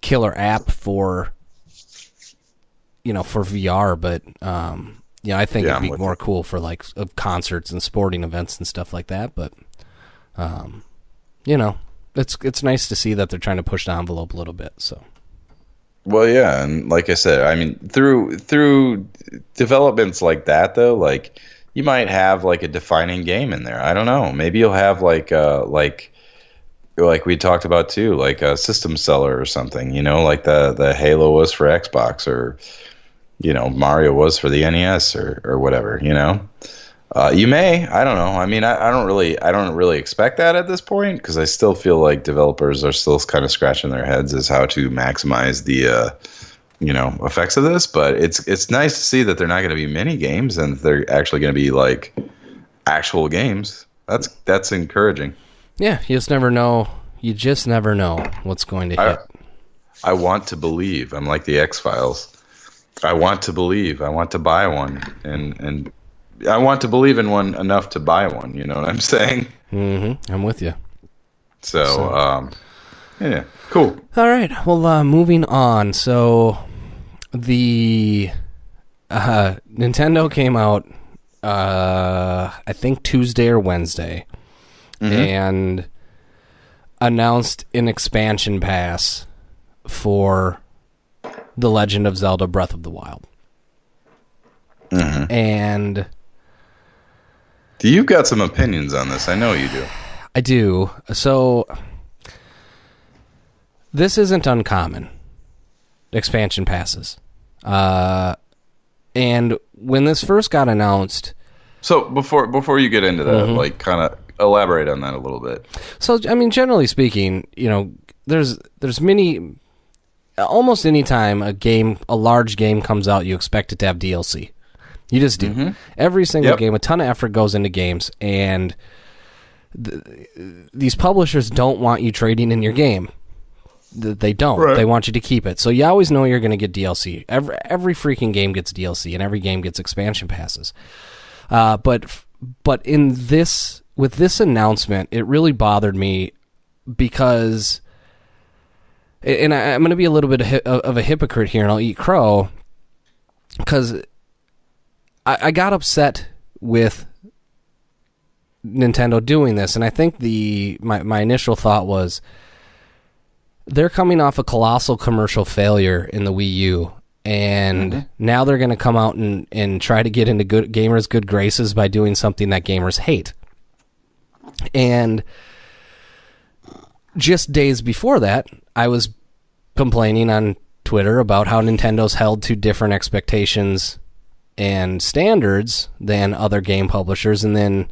killer app for for VR, but I think it'd be more cool for concerts and sporting events and stuff like that. But it's nice to see that they're trying to push the envelope a little bit. So. Well, yeah, and like I said, I mean, through developments like that, though, you might have a defining game in there. I don't know. Maybe you'll have like we talked about too, a system seller or something. Like the Halo was for Xbox, or Mario was for the NES, or whatever. You may. I don't know. I mean, I don't really expect that at this point, because I still feel like developers are still kind of scratching their heads as how to maximize the effects of this. But it's nice to see that they're not going to be mini games, and they're actually going to be actual games. That's encouraging. Yeah, you just never know. You just never know what's going to hit. I want to believe. I'm like the X-Files. I want to believe. I want to buy one, and I want to believe in one enough to buy one. You know what I'm saying? Mm-hmm. I'm with you. So, yeah, cool. All right. Well, moving on. So, the Nintendo came out, I think Tuesday or Wednesday, and announced an expansion pass for The Legend of Zelda: Breath of the Wild. And you've got some opinions on this. I know you do. I do. So this isn't uncommon, expansion passes. And when this first got announced... So before you get into that, kind of elaborate on that a little bit. So, I mean, generally speaking, there's many... Almost any time a large game comes out, you expect it to have DLC. You just do. Every single game, a ton of effort goes into games, and these publishers don't want you trading in your game. They don't. Right. They want you to keep it. So you always know you're going to get DLC. Every freaking game gets DLC, and every game gets expansion passes. But with this announcement, it really bothered me because, and I'm going to be a little bit of a hypocrite here, and I'll eat crow, because I got upset with Nintendo doing this, and I think my initial thought was, they're coming off a colossal commercial failure in the Wii U, and now they're going to come out and try to get into gamers' good graces by doing something that gamers hate. And just days before that, I was complaining on Twitter about how Nintendo's held to different expectations and standards than other game publishers, and then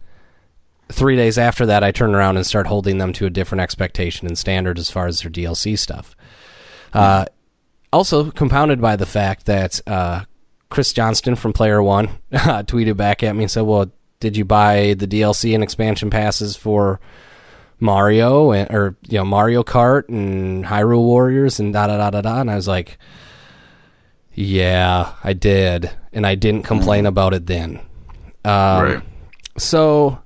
3 days after that, I turn around and start holding them to a different expectation and standard as far as their DLC stuff. Also compounded by the fact that Chris Johnston from Player One tweeted back at me and said, well, did you buy the DLC and expansion passes for Mario or Mario Kart and Hyrule Warriors and da-da-da-da-da? And I was like, yeah, I did. And I didn't complain about it then. Right. So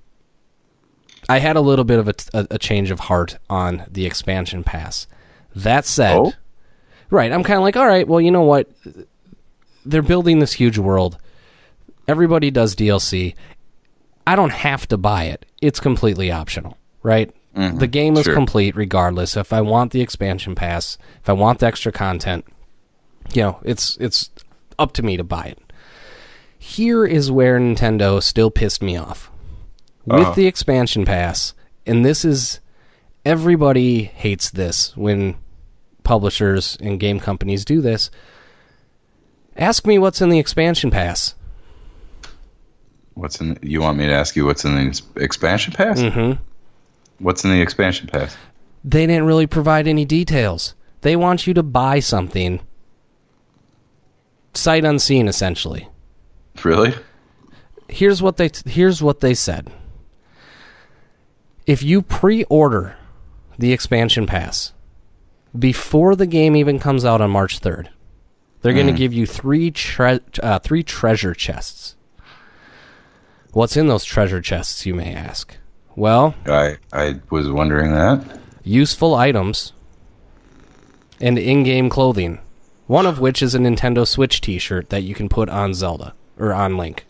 I had a little bit of a change of heart on the expansion pass. That said, right, I'm kind of like, all right, well, you know what? They're building this huge world. Everybody does DLC. I don't have to buy it. It's completely optional, right? The game is complete regardless. If I want the expansion pass, if I want the extra content, it's up to me to buy it. Here is where Nintendo still pissed me off. With the expansion pass, and this is, everybody hates this when publishers and game companies do this. Ask me what's in the expansion pass. You want me to ask you what's in the expansion pass? Mm-hmm. What's in the expansion pass? They didn't really provide any details. They want you to buy something sight unseen, essentially. Really? Here's what they said. if you pre-order the expansion pass before the game even comes out on March 3rd, they're going to give you three treasure chests. What's in those treasure chests, you may ask? Well, I was wondering that. Useful items and in-game clothing, one of which is a Nintendo Switch t-shirt that you can put on Zelda, or on Link.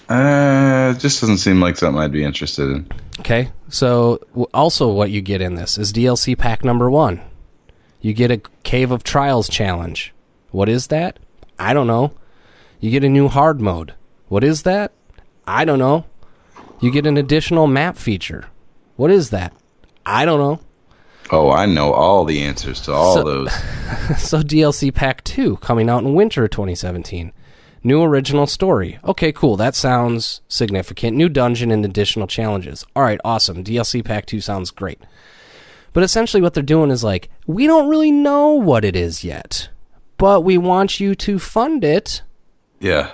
It just doesn't seem like something I'd be interested in. Okay, so also what you get in this is DLC pack number 1. You get a Cave of Trials challenge. What is that? I don't know. You get a new hard mode. What is that? I don't know. You get an additional map feature. What is that? I don't know. Oh, I know all the answers to all those. So DLC pack 2 coming out in winter 2017. New original story. Okay, cool. That sounds significant. New dungeon and additional challenges. All right, awesome. DLC pack 2 sounds great. But essentially what they're doing is like, we don't really know what it is yet, but we want you to fund it. Yeah.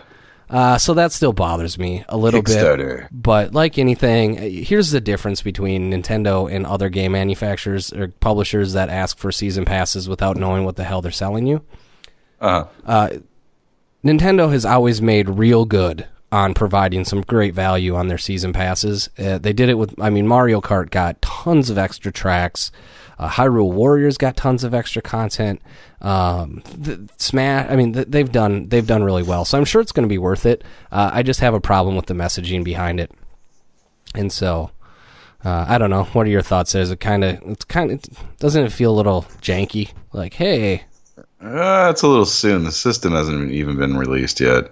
So that still bothers me a little bit. But like anything, here's the difference between Nintendo and other game manufacturers or publishers that ask for season passes without knowing what the hell they're selling you. Nintendo has always made real good on providing some great value on their season passes. They did it with, Mario Kart got tons of extra tracks. Hyrule Warriors got tons of extra content. Smash, they've done really well. So I'm sure it's going to be worth it. I just have a problem with the messaging behind it. And so, I don't know. What are your thoughts? Doesn't it feel a little janky? Like, hey. It's a little soon. The system hasn't even been released yet.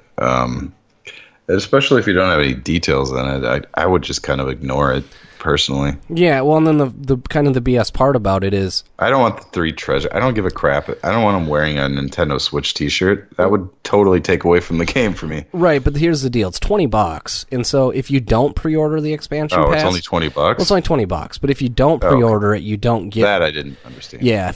Especially if you don't have any details on it, I would just kind of ignore it personally. Yeah, well, and then the kind of the BS part about it is I don't want the 3 treasure. I don't give a crap. I don't want them wearing a Nintendo Switch t-shirt. That would totally take away from the game for me. Right, but here's the deal. It's $20. And so if you don't pre-order the expansion pass... it's only $20? Well, it's only $20. But if you don't pre-order it, you don't get... That I didn't understand. Yeah, I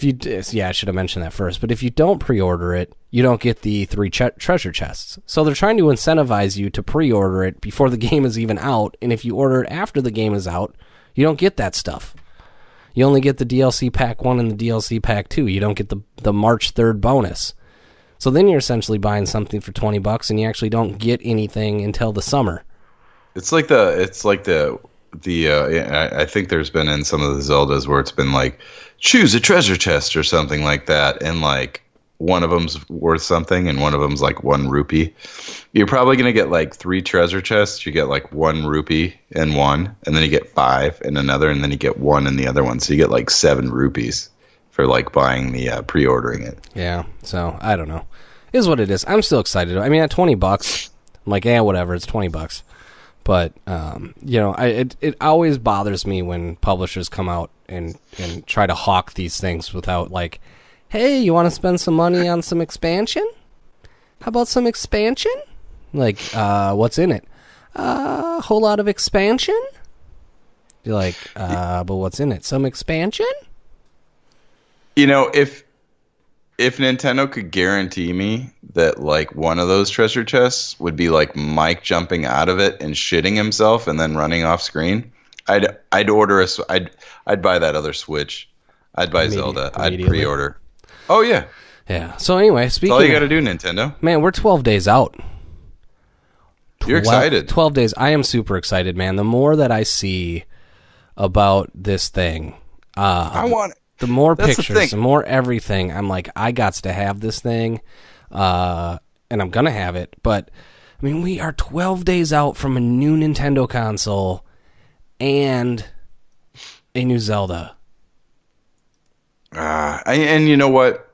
should have mentioned that first. But if you don't pre-order it, you don't get the 3 treasure chests. So they're trying to incentivize you to pre-order it before the game is even out. And if you order it after the game is out, you don't get that stuff. You only get the DLC Pack 1 and the DLC Pack 2. You don't get the March 3rd bonus. So then you're essentially buying something for $20 and you actually don't get anything until the summer. I think there's been in some of the Zeldas where it's been like, choose a treasure chest or something like that. And like, one of them's worth something and one of them's like 1 rupee. You're probably going to get like 3 treasure chests. You get like 1 rupee in one, and then you get 5 in another, and then you get 1 in the other one. So you get like 7 rupees for like buying the pre-ordering it. Yeah. So I don't know. It is what it is. I'm still excited. At $20, I'm like, whatever. It's $20. But it always bothers me when publishers come out and try to hawk these things without like, hey, you want to spend some money on some expansion? How about some expansion? Like, what's in it? A whole lot of expansion? You're like, but what's in it? Some expansion? If Nintendo could guarantee me that like one of those treasure chests would be like Mike jumping out of it and shitting himself and then running off screen, I'd order I'd buy that other Switch. I'd buy Zelda. I'd pre-order. Oh, yeah. Yeah. So anyway, speaking of... That's all you got to do, Nintendo. Man, we're 12 days out. You're excited. 12 days. I am super excited, man. The more that I see about this thing, I want it. The more pictures, the more everything. I'm like, I got to have this thing, and I'm going to have it. But, we are 12 days out from a new Nintendo console and a new Zelda. And you know what?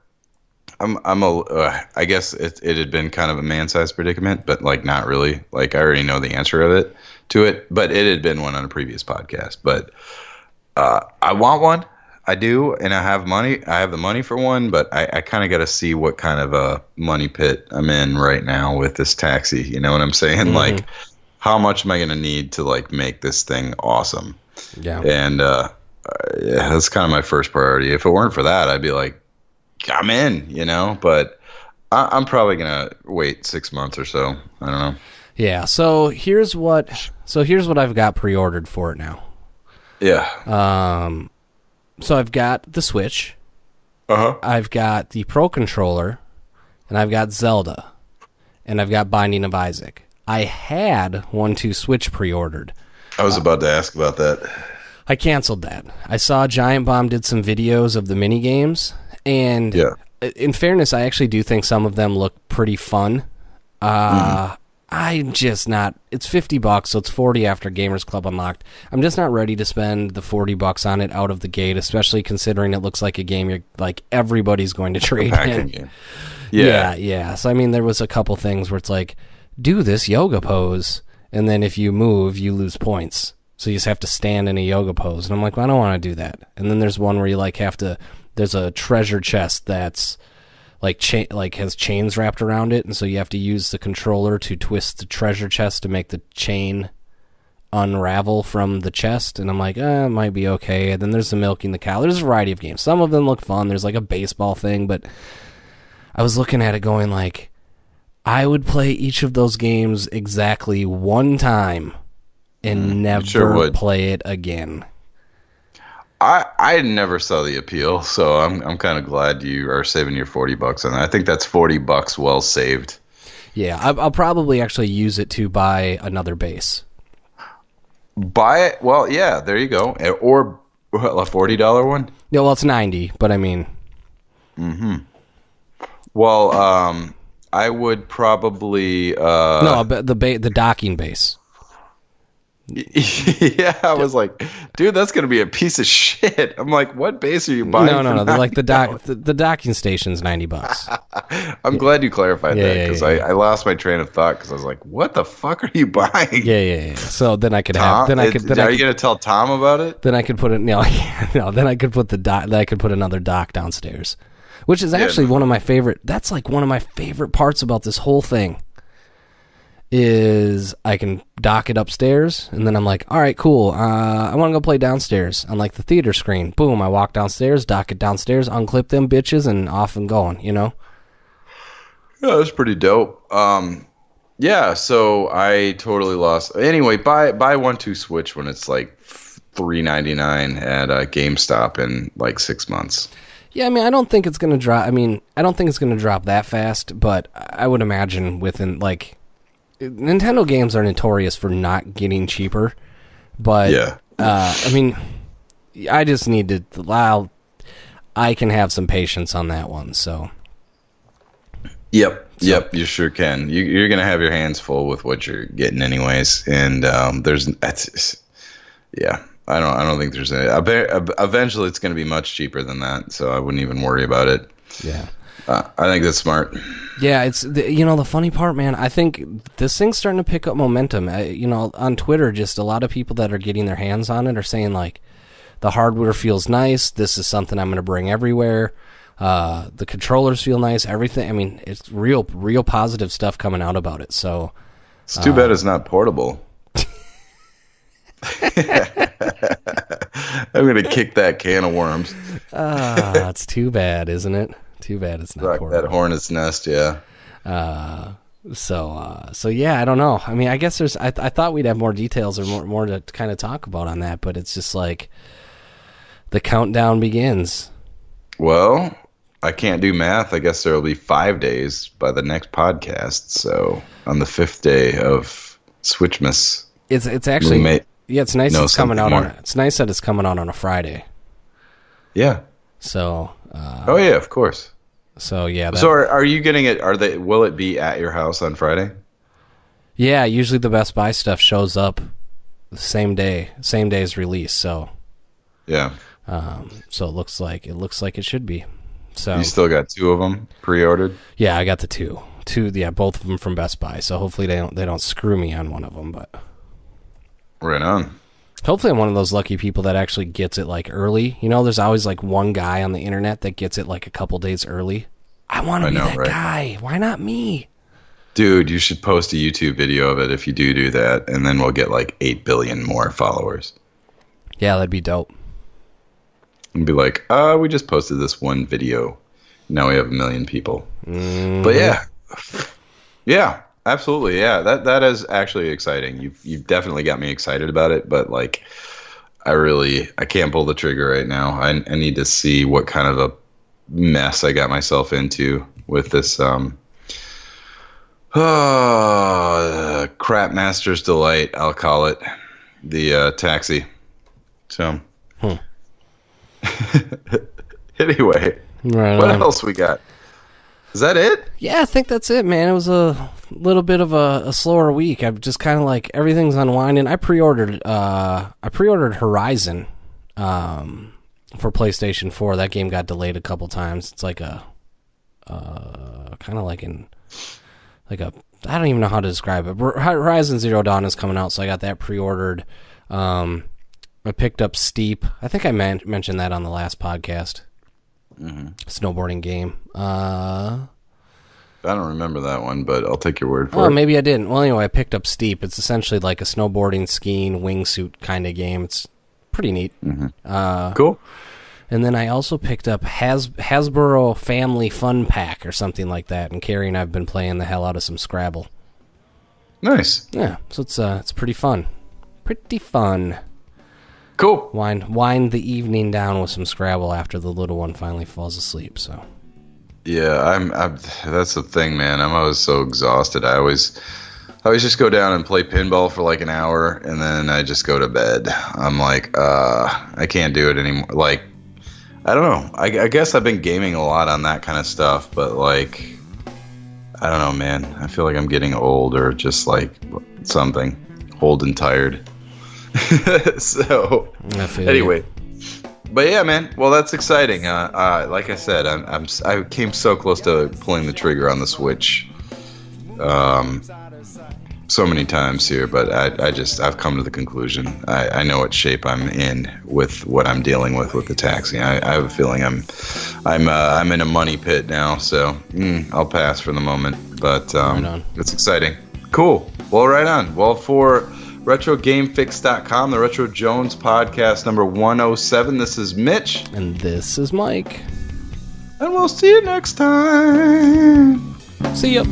I guess it had been kind of a man-sized predicament, but like not really. Like I already know the answer to it, but it had been one on a previous podcast. But I want one. I do, and I have money. I have the money for one, but I kind of got to see what kind of a money pit I'm in right now with this taxi. You know what I'm saying? Mm-hmm. Like, how much am I going to need to like make this thing awesome? Yeah. And that's kind of my first priority. If it weren't for that, I'd be like, I'm in, but I'm probably going to wait 6 months or so. I don't know. Yeah. So here's what I've got pre-ordered for it now. Yeah. So I've got the Switch. Uh-huh. I've got the Pro Controller, and I've got Zelda, and I've got Binding of Isaac. I had 1-2 Switch pre-ordered. I was about to ask about that. I canceled that. I saw Giant Bomb did some videos of the mini games, and in fairness, I actually do think some of them look pretty fun. I'm just not. It's $50, so it's $40 after Gamers Club Unlocked. I'm just not ready to spend the $40 on it out of the gate, especially considering it looks like a game you're like everybody's going to trade in. Game. Yeah. So I mean, there was a couple things where it's like, do this yoga pose, and then if you move, you lose points. So you just have to stand in a yoga pose, and I'm like, well, I don't want to do that. And then there's one where you like have to. There's a treasure chest that's like has chains wrapped around it, and so you have to use the controller to twist the treasure chest to make the chain unravel from the chest. And I'm like, it might be okay. And then there's the milking the cow. There's a variety of games. Some of them look fun. There's like a baseball thing, but I was looking at it going like, I would play each of those games exactly one time and never play it again. I never saw the appeal, so I'm kind of glad you are saving your $40 on that. I think that's $40 well saved. Yeah, I'll probably actually use it to buy another base. Buy it? Well, yeah, there you go. Or a $40 one? Yeah, well, it's $90, but I mean. Well, I would probably. No, the docking base. Yeah, I was like, dude, that's gonna be a piece of shit. I'm like, what base are you buying? No. Like the docking station's $90. I'm glad you clarified that because I lost my train of thought because I was like, what the fuck are you buying? Yeah. So then I could Tom? Are you gonna tell Tom about it? Then I could put it. No. Then I could put Then I could put another dock downstairs, which is actually one of my favorite. That's like one of my favorite parts about this whole thing. Is I can dock it upstairs, and then I'm like, all right, cool. I want to go play downstairs on like the theater screen. Boom, I walk downstairs, dock it downstairs, unclip them bitches, and off and going. You know? Yeah, that's pretty dope. Yeah, so I totally lost. Anyway, buy 1-2 Switch when it's like $3.99 at GameStop in like 6 months. Yeah, I mean, I don't think it's gonna drop. I mean, I don't think it's gonna drop that fast, but I would imagine within like. Nintendo games are notorious for not getting cheaper, but I mean, I just need to allow. I can have some patience on that one. So, yep, you sure can. You're gonna have your hands full with what you're getting, anyways. And I don't think there's any. Eventually, it's gonna be much cheaper than that, so I wouldn't even worry about it. Yeah. I think that's smart. Yeah, it's the funny part, man. I think this thing's starting to pick up momentum. On Twitter, just a lot of people that are getting their hands on it are saying like, the hardware feels nice. This is something I'm going to bring everywhere. The controllers feel nice. Everything. I mean, it's real positive stuff coming out about it. So it's too bad it's not portable. I'm going to kick that can of worms. It's too bad, isn't it? Too bad it's not portable. That hornet's nest, yeah. So yeah, I don't know. I mean, I guess there's. I thought we'd have more details or more to kind of talk about on that, but it's just like the countdown begins. Well, I can't do math. I guess there will be 5 days by the next podcast. So on the 5th day of Switchmas, it's actually it's nice. It's coming out it's nice that it's coming out on a Friday. Yeah. So. Oh yeah, of course. So yeah. So are you getting it? Will it be at your house on Friday? Yeah, usually the Best Buy stuff shows up the same day's release. So yeah. So it looks like it should be. So you still got 2 of them pre-ordered? Yeah, I got the two. Yeah, both of them from Best Buy. So hopefully they don't screw me on one of them. But right on. Hopefully I'm one of those lucky people that actually gets it like early. There's always like one guy on the internet that gets it like a couple days early. I want to be that guy. Why not me? Dude, you should post a YouTube video of it if you do that, and then we'll get like 8 billion more followers. Yeah, that'd be dope. And be like, we just posted this one video. Now we have 1 million people. Mm-hmm. But yeah, absolutely, yeah. That is actually exciting. You've definitely got me excited about it. But like, I can't pull the trigger right now. I need to see what kind of a mess I got myself into with this crap master's delight, I'll call it, the taxi. So anyway, what else we got? Is that it? Yeah, I think that's it, man. It was a little bit of a slower week. I'm just kind of like, everything's unwinding. I pre-ordered Horizon for PlayStation 4. That game got delayed a couple times. It's like a kind of like I don't even know how to describe it. Horizon Zero Dawn is coming out, so I got that pre-ordered. I picked up Steep. I think I mentioned that on the last podcast. Snowboarding game. I don't remember that one, but I'll take your word for it. Oh, maybe I didn't. Well, anyway, I picked up Steep. It's essentially like a snowboarding, skiing, wingsuit kind of game. It's pretty neat. Cool. And then I also picked up Hasbro Family Fun Pack or something like that. And Carrie and I have been playing the hell out of some Scrabble. Nice. Yeah, so it's pretty fun. Pretty fun. Cool. Wind the evening down with some Scrabble after the little one finally falls asleep. So. Yeah, I'm. That's the thing, man. I'm always so exhausted. I always just go down and play pinball for like an hour, and then I just go to bed. I'm like, I can't do it anymore. Like, I don't know. I guess I've been gaming a lot on that kind of stuff, but like, I don't know, man. I feel like I'm getting old, or just like something, old and tired. So anyway, but yeah, man. Well, that's exciting. Like I said, I came so close to pulling the trigger on the Switch, so many times here, but I've come to the conclusion. I know what shape I'm in with what I'm dealing with the taxi. I have a feeling I'm in a money pit now. So I'll pass for the moment. But it's exciting. Cool. Well, right on. Well, for RetroGameFix.com, the Retro Jones podcast number 107. This is Mitch. And this is Mike. And we'll see you next time. See ya.